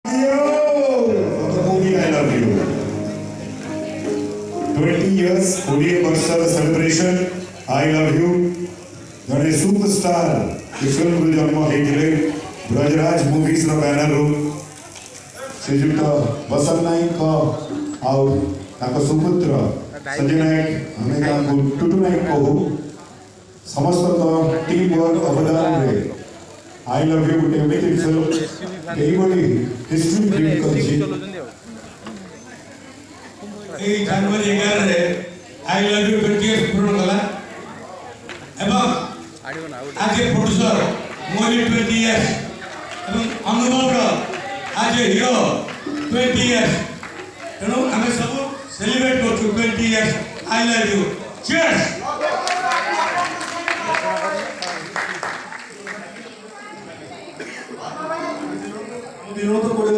For the movie I Love You. 20 years, 20 ବର୍ଷର celebration, I Love You. ଜଣେ superstar ଏ ଫିଲ୍ମରୁ ଜନ୍ମ ହେଇଥିଲେ ବ୍ରଜରାଜ ମୁଭିଜର ବ୍ୟାନରରୁ ଶ୍ରୀଯୁକ୍ତ ବସନ୍ତ ନାୟକ ଆଉ ତାଙ୍କ ସୁପୁତ୍ର ସଞ୍ଜୟ ନାୟକ, ଆମେ ତାଙ୍କୁ ଟୁଟୁ ନାୟକ କହୁ। ସମସ୍ତଙ୍କ ଟିମ୍ ୱାର୍କ ଅବଦାନରେ I Love You ଗୋଟେ ଏମିତି ଫିଲ୍ମ ଏଇଭଳି ହିଷ୍ଟ୍ରି କ୍ରିଏଟ୍ କରିଛି। এই জানুয়ারি 11 রে আই লাভ ইউ 20 ইয়ার্স পূরণ কলা এবং আজ প্রোডিউসর মোলি 20 ইয়ার্স এবং অনুভব আজ হিরো 20 ইয়ার্স তেণু আমি সব সেলিব্রেট করছু 20 years I love you cheers. বিনোদ করে